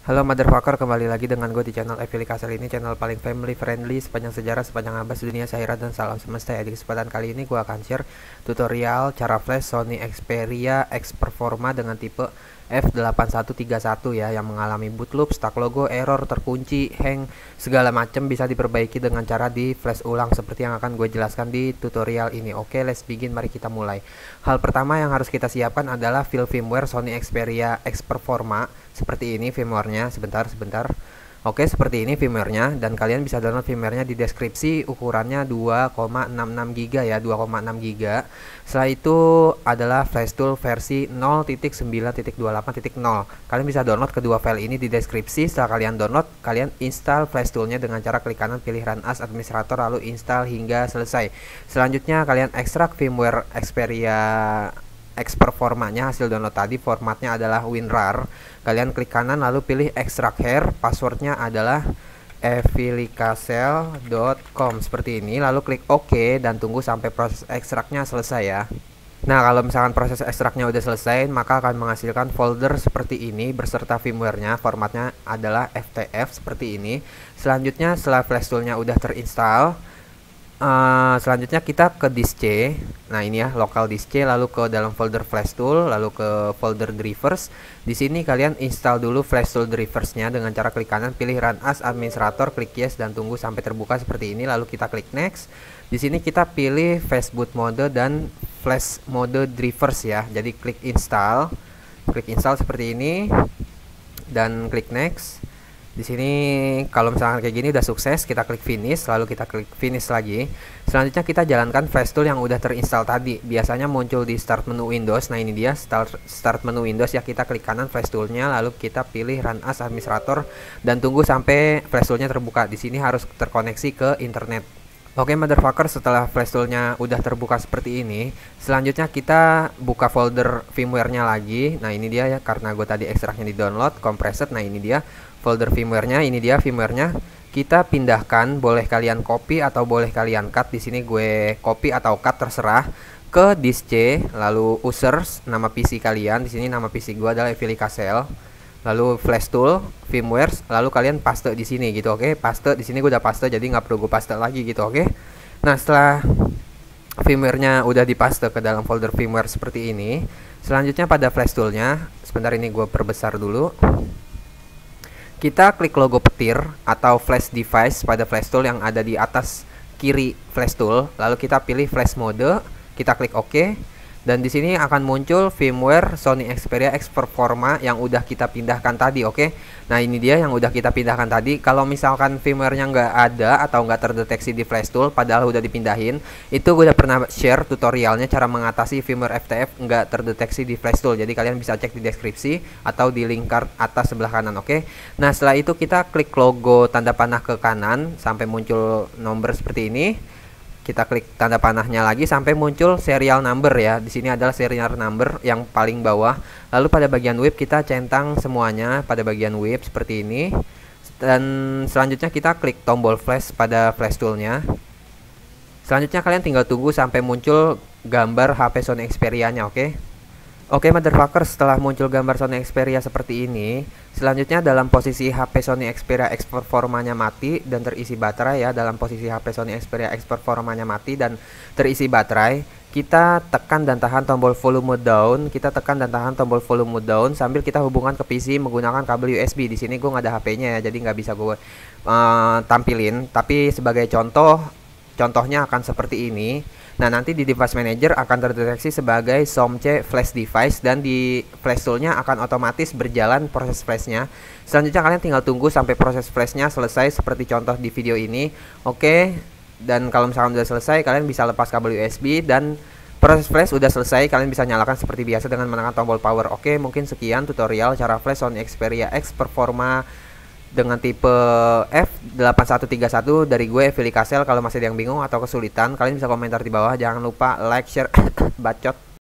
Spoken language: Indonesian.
Halo motherfucker, kembali lagi dengan gue di channel Evili Kasar. Ini channel paling family friendly sepanjang sejarah, sepanjang abad, dunia akhirat, dan salam semesta ya. Di kesempatan kali ini gue akan share tutorial cara flash Sony Xperia X Performa dengan tipe F8131 ya, yang mengalami boot loop, stuck logo, error, terkunci, hang, segala macam bisa diperbaiki dengan cara di flash ulang seperti yang akan gue jelaskan di tutorial ini. Oke, let's begin, mari kita mulai. Hal pertama yang harus kita siapkan adalah file firmware Sony Xperia X Performa. Seperti ini firmware-nya, sebentar. Oke, seperti ini firmware-nya, dan kalian bisa download firmware-nya di deskripsi. Ukurannya 2,66 GB ya, 2,6 GB. Setelah itu adalah flash tool versi 0.9.28.0. Kalian bisa download kedua file ini di deskripsi. Setelah kalian download, kalian install flash toolnya dengan cara klik kanan, pilih run as administrator, lalu install hingga selesai. Selanjutnya kalian ekstrak firmware Xperia X Performanya, hasil download tadi, formatnya adalah WinRAR. Kalian klik kanan lalu pilih extract here, passwordnya adalah evilicasel.com seperti ini, lalu klik OK dan tunggu sampai proses ekstraknya selesai ya. Nah, kalau misalkan proses ekstraknya udah selesai, maka akan menghasilkan folder seperti ini beserta firmware-nya. Formatnya adalah FTF seperti ini. Selanjutnya setelah flash toolnya udah terinstall, selanjutnya kita ke disk C. Nah, ini ya, local disk C, lalu ke dalam folder flash tool, lalu ke folder drivers. Di sini kalian install dulu flash tool driversnya dengan cara klik kanan, pilih run as administrator, klik yes dan tunggu sampai terbuka seperti ini, lalu kita klik next. Di sini kita pilih fast boot mode dan flash mode drivers ya. Jadi klik install seperti ini dan klik next. Di sini kalau misalkan kayak gini udah sukses, kita klik finish, lalu kita klik finish lagi. Selanjutnya kita jalankan flash tool yang udah terinstall tadi. Biasanya muncul di start menu Windows. Nah, ini dia start menu Windows ya. Kita klik kanan flash toolnya, lalu kita pilih run as administrator dan tunggu sampai flash toolnya terbuka. Di sini harus terkoneksi ke internet. Oke motherfucker, setelah flash toolnya udah terbuka seperti ini, selanjutnya kita buka folder firmware-nya lagi. Nah, ini dia ya, karena gue tadi ekstraknya di download compressed. Nah, ini dia folder firmware-nya, ini dia firmware-nya. Kita pindahkan, boleh kalian copy atau boleh kalian cut. Di sini gue copy atau cut terserah, ke disk C, lalu users, nama PC kalian. Di sini nama PC gue adalah Evili Kasel. Lalu flash tool, firmware, lalu kalian paste di sini gitu, oke? Paste di sini gue udah paste, jadi nggak perlu gue paste lagi gitu, oke? Nah, setelah firmware-nya udah dipaste ke dalam folder firmware seperti ini, selanjutnya pada flash toolnya, sebentar ini gue perbesar dulu. Kita klik logo petir atau flash device pada flash tool yang ada di atas kiri flash tool, lalu kita pilih flash mode, kita klik OK. Dan di sini akan muncul firmware Sony Xperia X Performa yang udah kita pindahkan tadi, oke? Nah, ini dia yang udah kita pindahkan tadi. Kalau misalkan firmware-nya nggak ada atau nggak terdeteksi di flash tool, padahal udah dipindahin, itu gue udah pernah share tutorialnya cara mengatasi firmware FTF nggak terdeteksi di flash tool. Jadi kalian bisa cek di deskripsi atau di link card atas sebelah kanan, oke? Nah, setelah itu kita klik logo tanda panah ke kanan sampai muncul nomor seperti ini. Kita klik tanda panahnya lagi sampai muncul serial number ya. Di sini adalah serial number yang paling bawah. Lalu pada bagian whip kita centang semuanya pada bagian whip seperti ini. Dan selanjutnya kita klik tombol flash pada flash toolnya. Selanjutnya kalian tinggal tunggu sampai muncul gambar HP Sony Xperia-nya, oke? Oke motherfucker, setelah muncul gambar Sony Xperia seperti ini, selanjutnya dalam posisi HP Sony Xperia X Performanya mati dan terisi baterai ya. Dalam posisi HP Sony Xperia X Performanya mati dan terisi baterai, kita tekan dan tahan tombol volume down. Kita tekan dan tahan tombol volume down sambil kita hubungkan ke PC menggunakan kabel USB. Di sini gue nggak ada HP-nya ya, jadi nggak bisa gue tampilin. Tapi sebagai contohnya akan seperti ini. Nah, nanti di device manager akan terdeteksi sebagai SOMC flash device dan di flash toolnya akan otomatis berjalan proses flashnya. Selanjutnya kalian tinggal tunggu sampai proses flashnya selesai seperti contoh di video ini, oke? Dan kalau misalkan udah selesai, kalian bisa lepas kabel USB dan proses flash udah selesai. Kalian bisa nyalakan seperti biasa dengan menekan tombol power. Oke, mungkin sekian tutorial cara flash Sony Xperia X Performa dengan tipe F8131 dari gue, Evili Kasel. Kalau masih ada yang bingung atau kesulitan, kalian bisa komentar di bawah. Jangan lupa like, share, bacot.